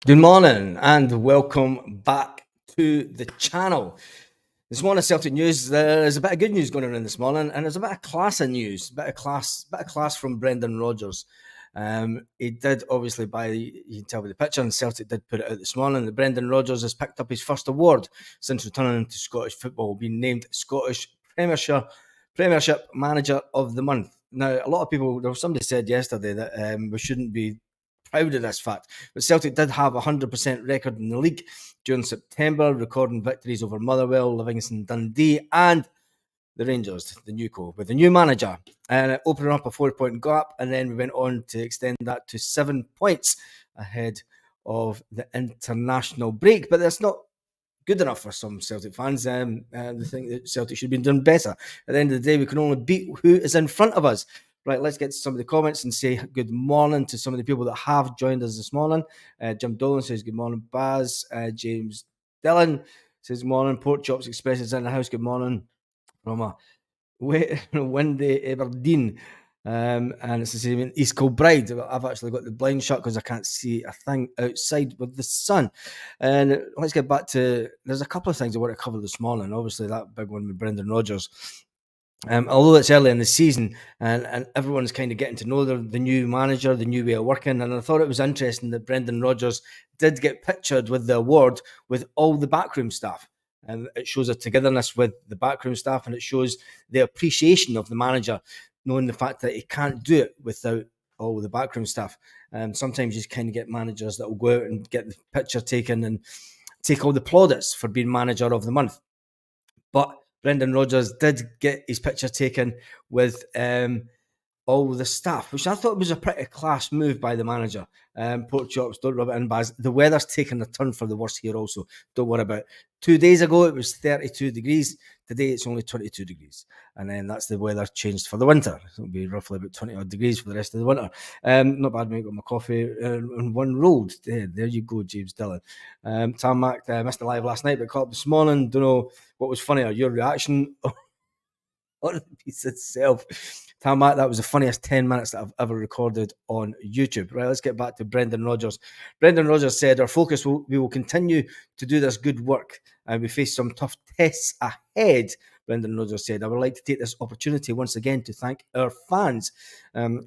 Good morning and welcome back to the channel. This morning, Celtic news. There's a bit of good news going on this morning, and there's a bit of class in news. Bit of class from Brendan Rodgers. He did obviously you can tell by the picture, and Celtic did put it out this morning that Brendan Rodgers has picked up his first award since returning to Scottish football, being named Scottish Premiership Manager of the Month. Now, a lot of people, somebody said yesterday that we shouldn't be proud of this fact, but Celtic did have a 100% record in the league during September, recording victories over Motherwell, Livingston, Dundee and the Rangers, the new with a new manager, and opening up a 4-point gap, and then we went on to extend that to 7 points ahead of the international break. But that's not good enough for some Celtic fans. They think that Celtic should have been doing better. At the end of the day, we can only beat who is in front of us. Right, let's get to some of the comments and say good morning to some of the people that have joined us this morning. Jim Dolan says good morning. Baz, James Dillon says good morning. Pork Chops Express is in the house. Good morning from a windy Aberdeen. And it's the same in East Kilbride. I've actually got the blind shut because I can't see a thing outside with the sun. And let's get back to, there's a couple of things I want to cover this morning. Obviously, that big one with Brendan Rodgers. Although it's early in the season and everyone's kind of getting to know the new manager, the new way of working, and I thought it was interesting that Brendan Rodgers did get pictured with the award with all the backroom staff. And it shows a togetherness with the backroom staff, and it shows the appreciation of the manager, knowing the fact that he can't do it without all the backroom staff. Sometimes you kind of get managers that will go out and get the picture taken and take all the plaudits for being manager of the month. But Brendan Rodgers did get his picture taken with all the staff, which I thought was a pretty class move by the manager. Pork Chops, don't rub it in, Baz. The weather's taken a turn for the worse here also. Don't worry about it. 2 days ago, it was 32 degrees. Today, it's only 22 degrees. And then that's the weather changed for the winter. It'll be roughly about 20 odd degrees for the rest of the winter. Not bad, mate. Got my coffee and one rolled. There you go, James Dillon. Tam Mac missed the live last night, but caught up this morning. Don't know what was funnier, your reaction or the piece itself. Tam Mac, that was the funniest 10 minutes that I've ever recorded on YouTube. Right, let's get back to Brendan Rodgers. Brendan Rodgers said, our focus we will continue to do this good work, and we face some tough tests ahead. Brendan Rodgers said, I would like to take this opportunity once again to thank our fans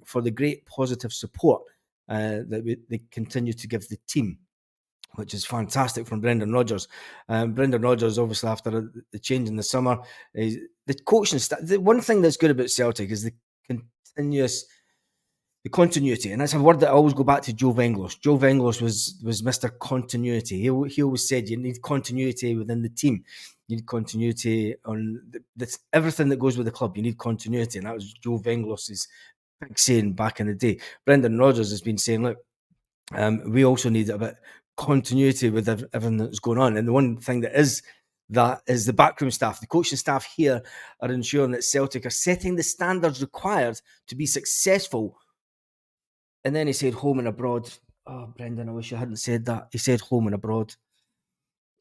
for the great positive support that they continue to give the team, which is fantastic from Brendan Rodgers. Brendan Rodgers, obviously, after the change in the summer, the coaching staff. The one thing that's good about Celtic is the continuity, and that's a word that I always go back to. Joe Venglos. Joe Venglos was Mr. Continuity. He always said you need continuity within the team. You need continuity on everything that goes with the club. You need continuity, and that was Joe Venglos's big saying back in the day. Brendan Rodgers has been saying, look, we also need a bit continuity with everything that's going on, and the one thing that is the backroom staff. The coaching staff here are ensuring that Celtic are setting the standards required to be successful. And then he said home and abroad. Oh, Brendan, I wish you hadn't said that. He said home and abroad.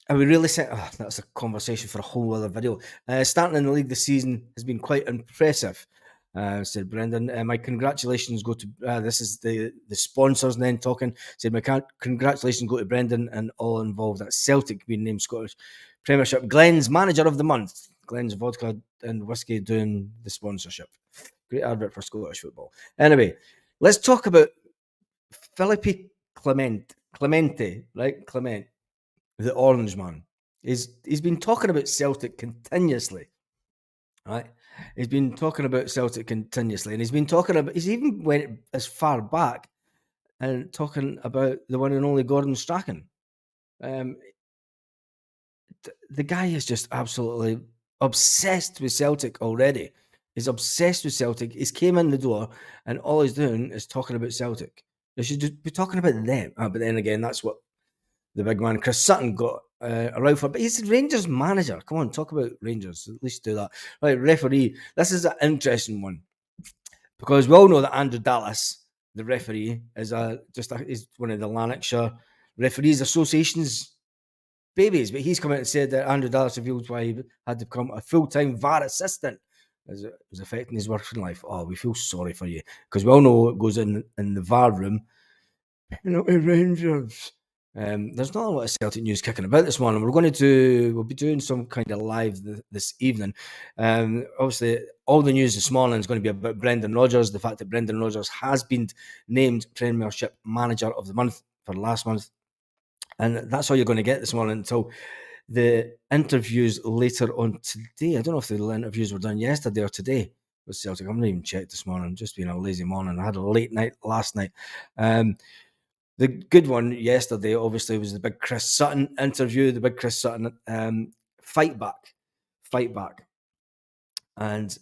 Are we really saying that's a conversation for a whole other video? Starting in the league this season has been quite impressive, said Brendan. My congratulations go to this is the sponsors then talking. Said my congratulations go to Brendan and all involved at Celtic being named Scottish Premiership Glen's Manager of the Month. Glen's vodka and whiskey doing the sponsorship. Great advert for Scottish football. Anyway, let's talk about Philippe Clemente, right? Clement, the orange man. He's been talking about Celtic continuously, right? He's been talking about Celtic continuously, and he's even went as far back and talking about the one and only Gordon Strachan. The guy is just absolutely obsessed with Celtic already. He's obsessed with Celtic. He's came in the door, and all he's doing is talking about Celtic. They should just be talking about them. But then again, that's what the big man Chris Sutton got around for. But he's Rangers manager. Come on, talk about Rangers. At least do that. Right, referee. This is an interesting one because we all know that Andrew Dallas, the referee, is one of the Lanarkshire Referees Association's babies. But he's come out and said that Andrew Dallas reveals why he had to become a full-time VAR assistant as it was affecting his working life. Oh, we feel sorry for you because we all know what goes in the VAR room. Penalty Rangers. There's not a lot of Celtic news kicking about this morning. We'll be doing some kind of live this evening. Obviously, all the news this morning is going to be about Brendan Rodgers, the fact that Brendan Rodgers has been named Premiership Manager of the Month for last month. And that's all you're going to get this morning until the interviews later on today. I don't know if the interviews were done yesterday or today with Celtic. I haven't even checked this morning. Just been a lazy morning. I had a late night last night. The good one yesterday, obviously, was the big Chris Sutton interview, the big Chris Sutton fight back. And,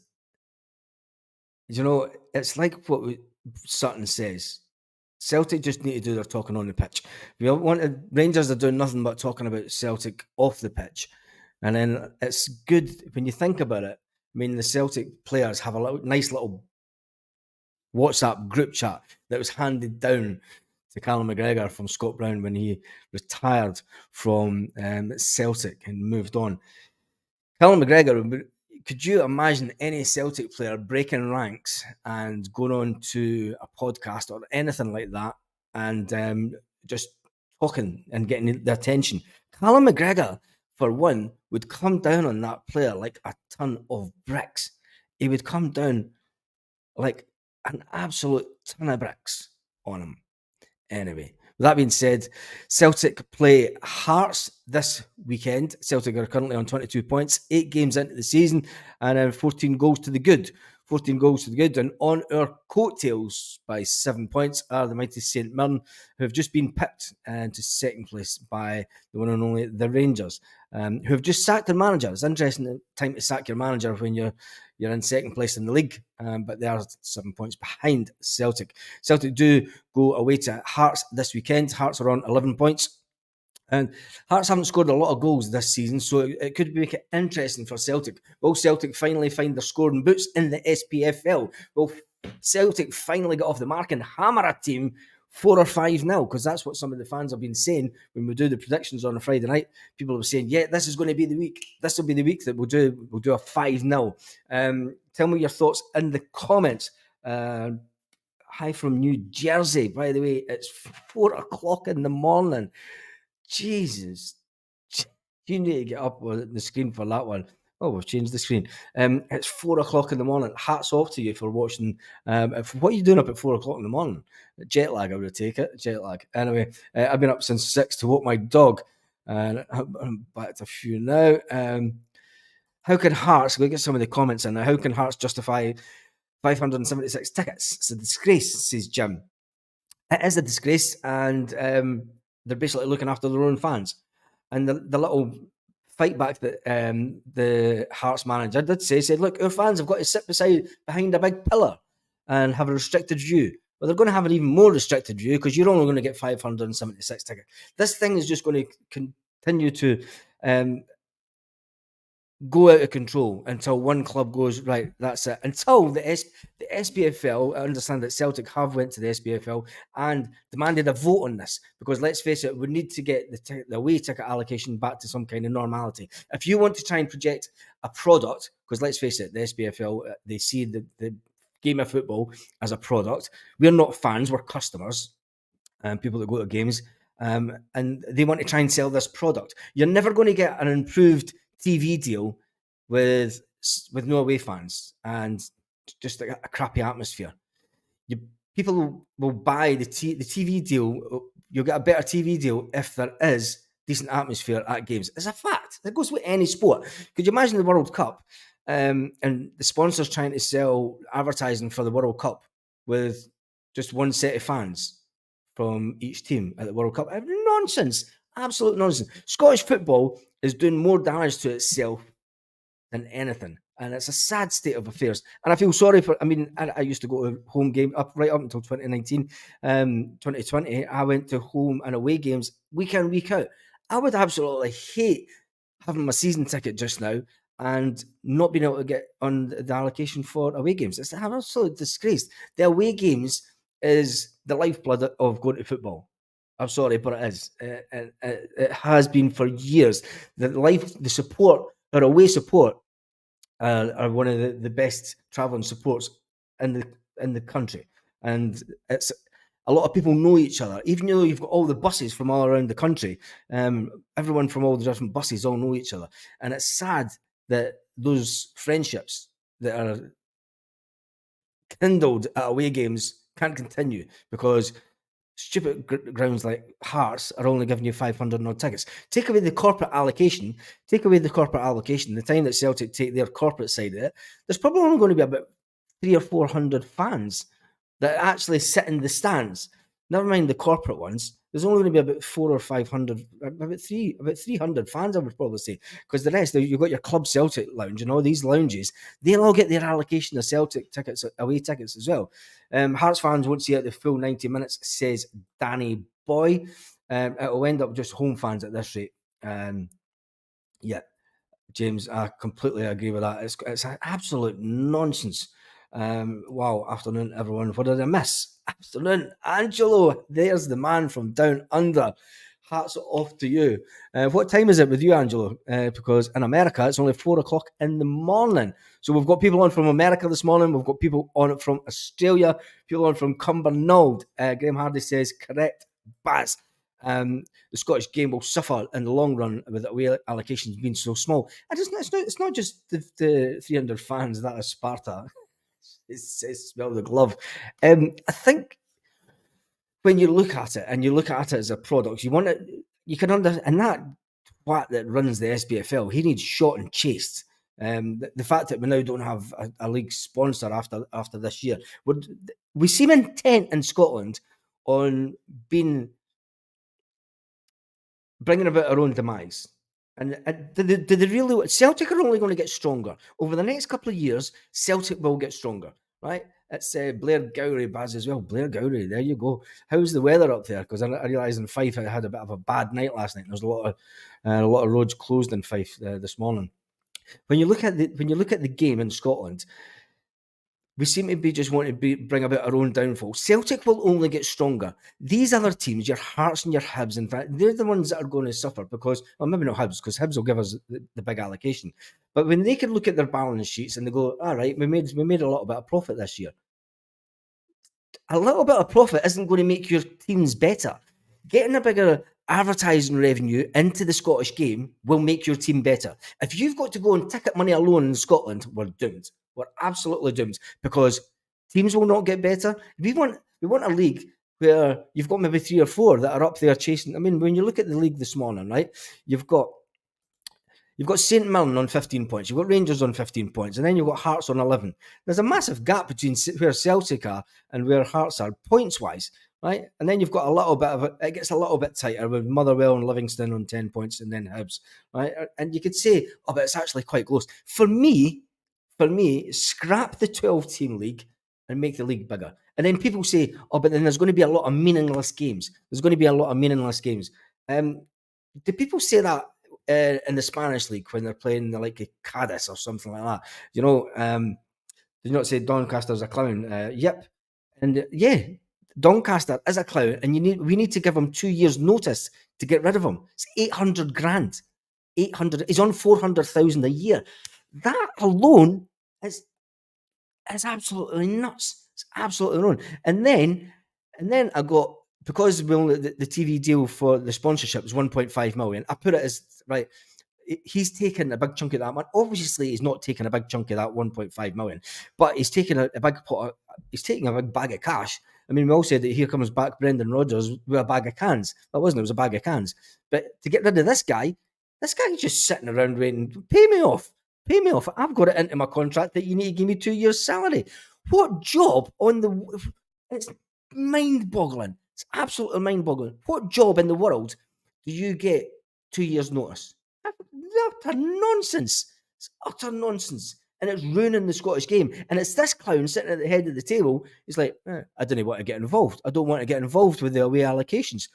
it's like what Sutton says. Celtic just need to do their talking on the pitch. Rangers are doing nothing but talking about Celtic off the pitch. And then it's good when you think about it. I mean, the Celtic players have a nice little WhatsApp group chat that was handed down to Callum McGregor from Scott Brown when he retired from Celtic and moved on. Callum McGregor, could you imagine any Celtic player breaking ranks and going on to a podcast or anything like that and just talking and getting the attention? Callum McGregor, for one, would come down on that player like a ton of bricks. He would come down like an absolute ton of bricks on him. Anyway, with that being said, Celtic play Hearts this weekend. Celtic are currently on 22 points, 8 games into the season, and 14 goals to the good. 14 goals to the good. And on our coattails by 7 points are the mighty St Mirren, who have just been pipped to second place by the one and only the Rangers, who have just sacked their manager. It's an interesting time to sack your manager when you're in second place in the league, but they are 7 points behind Celtic. Celtic do go away to Hearts this weekend. Hearts are on 11 points. And Hearts haven't scored a lot of goals this season, so it could make it interesting for Celtic. Will Celtic finally find their scoring boots in the SPFL? Will Celtic finally get off the mark and hammer a team 4 or 5-0? Because that's what some of the fans have been saying when we do the predictions on a Friday night. People were saying, yeah, this is going to be the week. This will be the week that we'll do a 5-0. Tell me your thoughts in the comments. Hi from New Jersey. By the way, it's 4 o'clock in the morning. Jesus. You need to get up on the screen for that one. Oh, we've changed the screen. It's 4 o'clock in the morning. Hats off to you for watching. What are you doing up at 4 o'clock in the morning? Jet lag, I would take it. Jet lag. Anyway, I've been up since 6 to walk my dog. And I'm back to a few now. How can Hearts, we'll get some of the comments in now. How can Hearts justify 576 tickets? It's a disgrace, says Jim. It is a disgrace, and they're basically looking after their own fans. And the little fight back that the Hearts manager did said, look, our fans have got to sit behind a big pillar and have a restricted view. Well, they're going to have an even more restricted view because you're only going to get 576 tickets. This thing is just going to continue to go out of control until one club goes, right, that's it. Until the SPFL, I understand that Celtic have went to the SPFL and demanded a vote on this, because let's face it, we need to get the away ticket allocation back to some kind of normality. If you want to try and project a product, because let's face it, the SPFL, they see the game of football as a product. We're not fans, we're customers, and people that go to games, and they want to try and sell this product. You're never going to get an improved TV deal with no away fans and just a crappy atmosphere. People will buy the TV deal. You'll get a better TV deal if there is decent atmosphere at games. It's a fact. That goes with any sport. Could you imagine the World Cup and the sponsors trying to sell advertising for the World Cup with just one set of fans from each team at the World Cup? Nonsense. Absolute nonsense. Scottish football is doing more damage to itself than anything. And it's a sad state of affairs. And I feel sorry for, I used to go to home game right up until 2019, 2020. I went to home and away games week in, week out. I would absolutely hate having my season ticket just now and not being able to get on the allocation for away games. It's an absolute disgrace. The away games is the lifeblood of going to football. I'm sorry, but it is. It has been for years. The support, or away support, are one of the best travelling supports in the country, and it's A lot of people know each other, even though you've got all the buses from all around the country. Everyone from all the different buses all know each other, and it's sad that those friendships that are kindled at away games can't continue because stupid grounds like Hearts are only giving you 500 odd tickets. Take away the corporate allocation. The time that Celtic take their corporate side of it, there's probably only going to be about 300 or 400 fans that actually sit in the stands. Never mind the corporate ones. There's only going to be about 400 or 500, about 300 fans, I would probably say, because the rest, you've got your Club Celtic lounge and all these lounges. They'll all get their allocation of Celtic tickets, away tickets as well. Hearts fans won't see it the full 90 minutes, says Danny Boy. It'll end up just home fans at this rate. Yeah, James, I completely agree with that. It's an absolute nonsense. Wow, afternoon, everyone. What did I miss? Afternoon, Angelo. There's the man from down under. Hats off to you. What time is it with you, Angelo? Because in America, it's only 4 o'clock in the morning. So we've got people on from America this morning. We've got people on from Australia, people on from Cumbernauld. Graham Hardy says, correct, Baz. The Scottish game will suffer in the long run with the away allocations being so small. And it's not just the 300 fans that are Sparta. It's smell the glove. I think when you look at it and you look at it as a product, you can understand, and that twat that runs the SPFL, he needs shot and chased. The fact that we now don't have a league sponsor after this year, we seem intent in Scotland on bringing about our own demise. And did they really? Celtic are only going to get stronger over the next couple of years. Celtic will get stronger, right? It's Blair Gowrie Baz as well. Blair Gowrie, there you go. How's the weather up there? Because I realise in Fife I had a bit of a bad night last night. There's a lot of roads closed in Fife this morning. When you look at the game in Scotland, we seem to be just wanting to bring about our own downfall. Celtic will only get stronger. These other teams, your Hearts and your Hibs, in fact, they're the ones that are going to suffer because, well, maybe not Hibs, because Hibs will give us the big allocation. But when they can look at their balance sheets and they go, all right, we made a little bit of profit this year. A little bit of profit isn't going to make your teams better. Getting a bigger advertising revenue into the Scottish game will make your team better. If you've got to go on ticket money alone in Scotland, we're doomed. We're absolutely doomed because teams will not get better. We want a league where you've got maybe 3 or 4 that are up there chasing. I mean, when you look at the league this morning, right, you've got St Mirren on 15 points, you've got Rangers on 15 points, and then you've got Hearts on 11. There's a massive gap between where Celtic are and where Hearts are points-wise, right? And then you've got a little bit of it gets a little bit tighter with Motherwell and Livingston on 10 points and then Hibs, right? And you could say, oh, but it's actually quite close. For me, scrap the 12-team league and make the league bigger. And then people say, oh, but then there's going to be a lot of meaningless games. Do people say that in the Spanish league when they're playing the like Cadiz or something like that? You know, did you not say Doncaster's a clown? Yep. And yeah, Doncaster is a clown, and we need to give him 2 years' notice to get rid of him. It's 800 grand. 800. He's on 400,000 a year. That alone is absolutely nuts. It's absolutely wrong. And then I got, because the TV deal for the sponsorship was 1.5 million. I put it as right. He's taken a big chunk of that money. Obviously, he's not taking a big chunk of that 1.5 million, but he's taking a big pot. He's taking a big bag of cash. I mean, we all said that here comes back Brendan Rodgers with a bag of cans. That wasn't. It was a bag of cans. But to get rid of this guy's just sitting around waiting. Pay me off. I've got it into my contract that you need to give me 2 years' salary. What job it's mind-boggling. It's absolutely mind-boggling. What job in the world do you get 2 years' notice? Utter nonsense. It's utter nonsense. And it's ruining the Scottish game. And it's this clown sitting at the head of the table. He's like, I don't want to get involved. I don't want to get involved with the away allocations.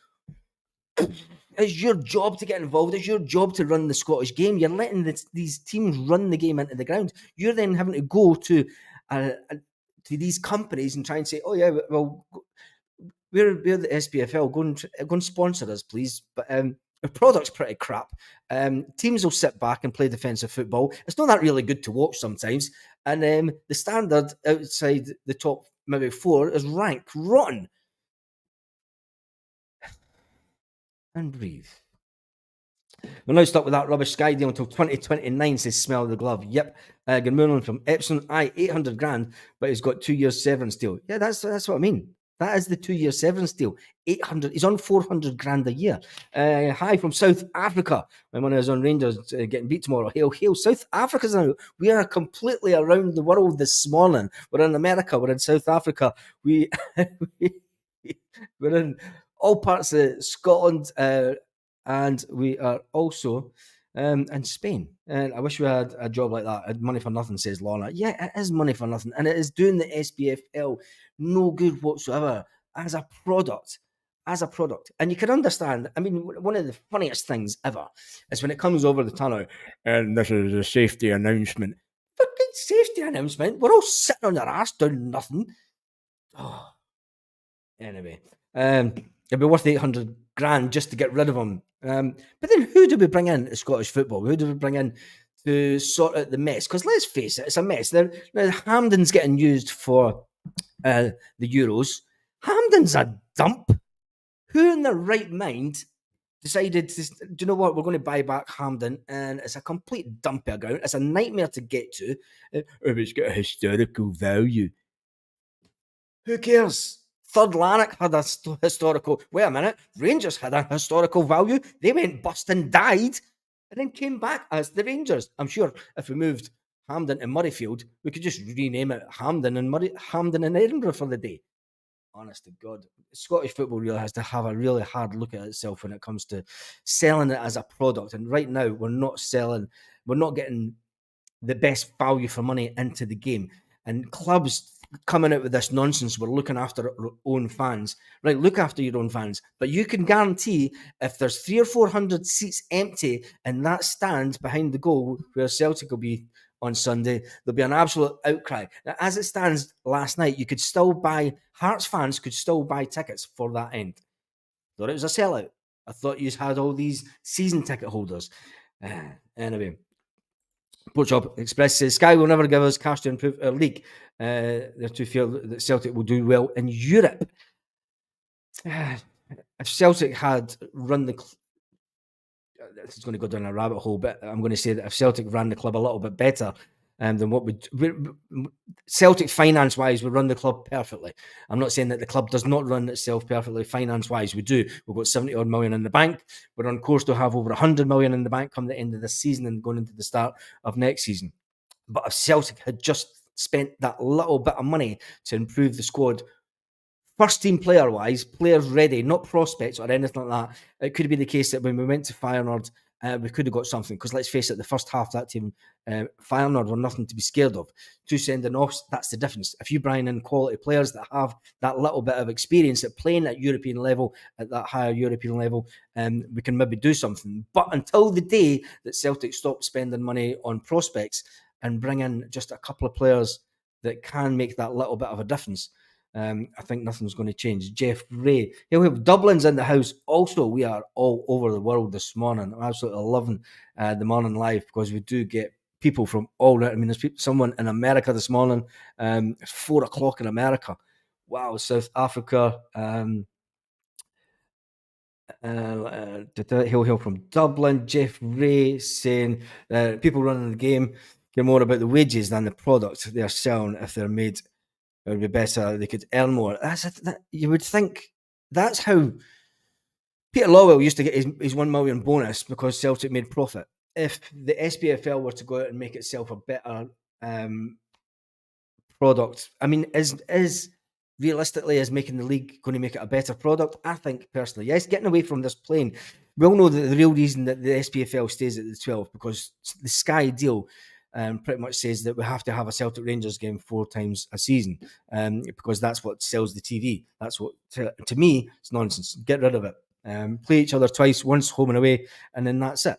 It's your job to get involved. It's your job to run the Scottish game. You're letting these teams run the game into the ground. You're then having to go to these companies and try and say, oh yeah, well, we're the SPFL. Go and sponsor us, please. But the product's pretty crap. Teams will sit back and play defensive football. It's not that really good to watch sometimes. And the standard outside the top maybe 4 is rank rotten. and breathe. We're now stuck with that rubbish Sky deal until 2029, says Smell the Glove. Yep. Glen from Epsom. 800 grand, but he's got 2 years severance deal. Yeah, that's what I mean. That is the 2 year severance deal. 800. He's on 400 grand a year. Hi from South Africa. My money is on Rangers getting beat tomorrow. Hail, hail. South Africa's now. We are completely around the world this morning. We're in America. We're in South Africa. We're in all parts of Scotland. And we are also in Spain. And I wish we had a job like that. Money for nothing, says Lorna. Yeah, it is money for nothing. And it is doing the SPFL no good whatsoever as a product. And you can understand, I mean, one of the funniest things ever is when it comes over the tunnel, and this is a safety announcement. Fucking safety announcement? We're all sitting on our ass doing nothing. Oh. Anyway, it'd be worth 800 grand just to get rid of him. But then who do we bring in to Scottish football? Who do we bring in to sort out the mess? Because let's face it, it's a mess. Now, Hampden's getting used for the Euros. Hampden's a dump. Who in their right mind decided, do you know what, we're going to buy back Hampden, and it's a complete dumping ground. It's a nightmare to get to. It's got a historical value. Who cares? Third Lanark had a historical... Wait a minute. Rangers had a historical value. They went bust and died and then came back as the Rangers. I'm sure if we moved Hampden to Murrayfield, we could just rename it Hampden and Edinburgh for the day. Honest to God. Scottish football really has to have a really hard look at itself when it comes to selling it as a product. And right now, we're not getting the best value for money into the game. And clubs coming out with this nonsense, we're looking after our own fans. Right, look after your own fans. But you can guarantee if there's 300 or 400 seats empty in that stand behind the goal where Celtic will be on Sunday, there'll be an absolute outcry. Now, as it stands last night, you could still buy, Hearts fans could still buy tickets for that end. Thought it was a sellout. I thought you had all these season ticket holders. Anyway. Porkchop Express says Sky will never give us cash to improve our league. They're too fear that Celtic will do well in Europe. If Celtic had run the... This is going to go down a rabbit hole, but I'm going to say that if Celtic ran the club a little bit better than what Celtic finance-wise would run the club perfectly. I'm not saying that the club does not run itself perfectly finance-wise. We do. We've got 70-odd million in the bank. We're on course to have over 100 million in the bank come the end of this season and going into the start of next season. But if Celtic had just spent that little bit of money to improve the squad, first team player-wise, players ready, not prospects or anything like that, it could be the case that when we went to Feyenoord, we could have got something, because let's face it, the first half of that team, Feyenoord were nothing to be scared of. Two sending-offs, that's the difference. If you bring in quality players that have that little bit of experience at playing at European level, at that higher European level, we can maybe do something. But until the day that Celtic stop spending money on prospects and bring in just a couple of players that can make that little bit of a difference, I think nothing's going to change. Jeff Ray, we have Dublin's in the house. Also, we are all over the world this morning. I'm absolutely loving the morning live, because we do get people from all around. I mean, there's someone in America this morning. It's 4 o'clock in America. Wow, South Africa. Hill from Dublin. Jeff Ray saying people running the game care more about the wages than the product they're selling. If they're made, it would be better. They could earn more. You would think that's how Peter Lawwell used to get his 1 million bonus, because Celtic made profit. If the SPFL were to go out and make itself a better product, I mean, is realistically, is making the league going to make it a better product? I think personally, yes. Getting away from this plane, we all know that the real reason that the SPFL stays at the 12, because the Sky deal pretty much says that we have to have a Celtic Rangers game 4 times a season, because that's what sells the TV. That's what, to me, it's nonsense. Get rid of it. Play each other twice, once home and away, and then that's it.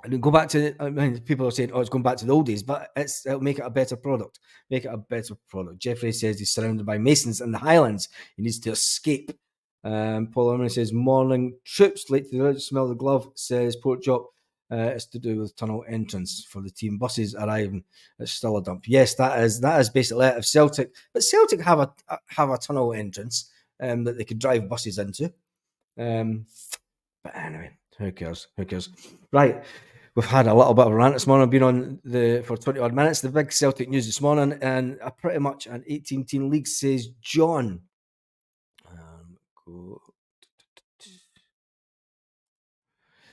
And go back to, I mean, people are saying, it's going back to the old days, but it'll make it a better product. Make it a better product. Jeffrey says he's surrounded by Masons in the Highlands. He needs to escape. Paul Emery says, morning troops, late to the village, smell the glove, says Porkchop. It's to do with tunnel entrance for the team buses arriving. It's still a dump. Yes, that is basically it. If Celtic have a tunnel entrance that they could drive buses into. But anyway, who cares? Who cares? Right. We've had a little bit of a rant this morning. I've been on for 20 odd minutes. The big Celtic news this morning, and pretty much an 18-team league, says John.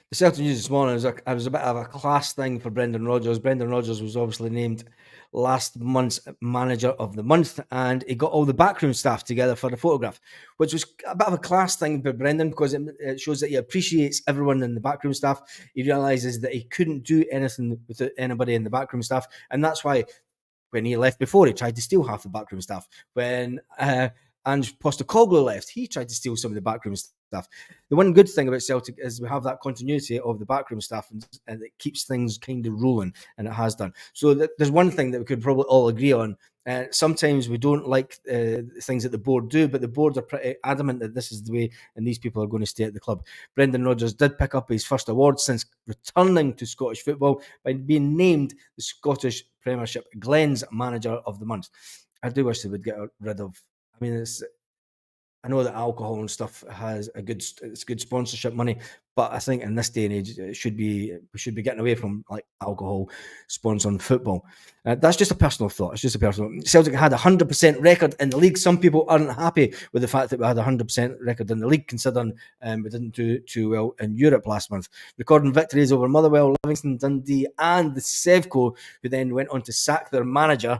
The Celtic news this morning was a bit of a class thing for Brendan Rodgers. Brendan Rodgers was obviously named last month's manager of the month, and he got all the backroom staff together for the photograph, which was a bit of a class thing for Brendan, because it shows that he appreciates everyone in the backroom staff. He realises that he couldn't do anything without anybody in the backroom staff, and that's why when he left before, he tried to steal half the backroom staff. When Ange Postecoglou left, he tried to steal some of the backroom stuff. The one good thing about Celtic is we have that continuity of the backroom staff, and it keeps things kind of rolling, and it has done. So there's one thing that we could probably all agree on. Sometimes we don't like things that the board do, but the board are pretty adamant that this is the way, and these people are going to stay at the club. Brendan Rodgers did pick up his first award since returning to Scottish football by being named the Scottish Premiership Glen's Manager of the Month. I do wish they would get rid of. I mean, I know that alcohol and stuff it's good sponsorship money, but I think in this day and age, we should be getting away from like alcohol sponsoring football. That's just a personal thought. It's just a personal. Celtic had 100% record in the league. Some people aren't happy with the fact that we had 100% record in the league, considering we didn't do too well in Europe last month. Recording victories over Motherwell, Livingston, Dundee, and the Sevco, who then went on to sack their manager.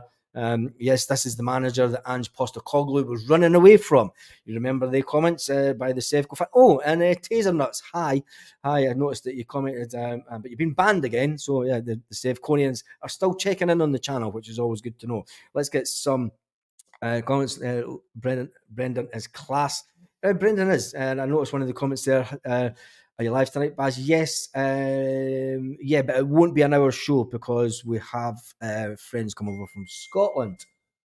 Yes, this is the manager that Ange Postecoglou was running away from. You remember the comments by the Sevco fan? Oh, and Taser Nuts. Hi. I noticed that you commented, but you've been banned again. So yeah, the Sevconians are still checking in on the channel, which is always good to know. Let's get some comments. Brendan is class. Brendan is, and I noticed one of the comments there. Are you live tonight, Baz? Yes. Yeah, but it won't be an hour show because we have friends come over from Scotland.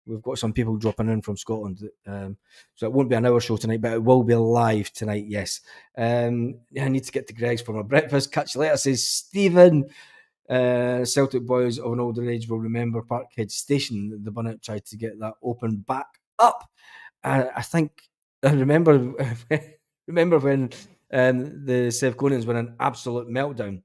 We've got some people dropping in from Scotland. So it won't be an hour show tonight, but it will be live tonight, yes. I need to get to Greg's for my breakfast. Catch you later, says Stephen. Celtic boys of an older age will remember Parkhead Station. The Bunnet tried to get that open back up. I remember when the Sevconians were an absolute meltdown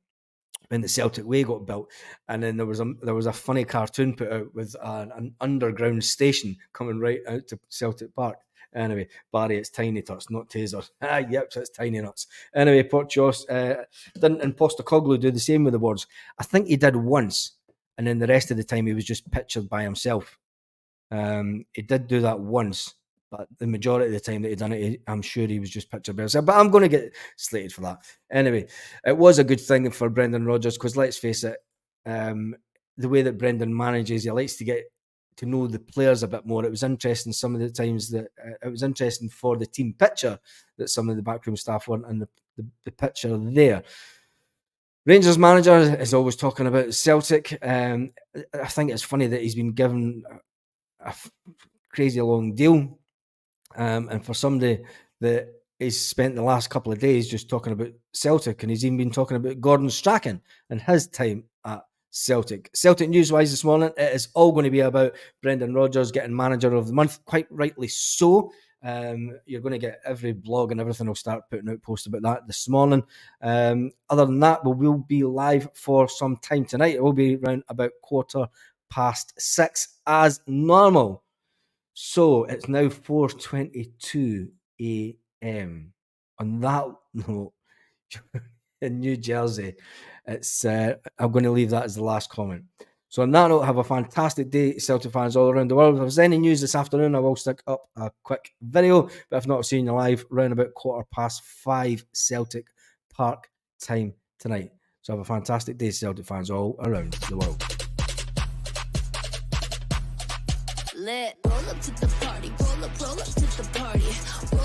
when the Celtic Way got built, and then there was a funny cartoon put out with an underground station coming right out to Celtic Park. Anyway, Barry, it's Tiny Tots, not Taser. Yep, so it's Tiny Nuts. Anyway, Porteous didn't Postecoglou do the same with the words? I think he did once, and then the rest of the time he was just pictured by himself. He did do that once, but the majority of the time that he done it, I'm sure he was just pictured by himself. But I'm going to get slated for that. Anyway, it was a good thing for Brendan Rodgers because let's face it, the way that Brendan manages, he likes to get to know the players a bit more. It was interesting some of the times that it was interesting for the team picture that some of the backroom staff weren't in the picture there. Rangers manager is always talking about Celtic. I think it's funny that he's been given a crazy long deal. And for somebody that he's spent the last couple of days just talking about Celtic, and he's even been talking about Gordon Strachan and his time at Celtic. Celtic news-wise this morning, it is all going to be about Brendan Rodgers getting manager of the month, quite rightly so. You're going to get every blog and everything will start putting out posts about that this morning. Other than that, we will be live for some time tonight. It will be around about 6:15 as normal. So it's now 4:22 a.m. On that note, in New Jersey, it's I'm going to leave that as the last comment. So on that note, have a fantastic day, Celtic fans all around the world. If there's any news this afternoon, I will stick up a quick video. But if not, I'll see you live around about 5:15 Celtic Park time tonight. So have a fantastic day, Celtic fans all around the world. Lit. Roll up to the party. Roll up to the party.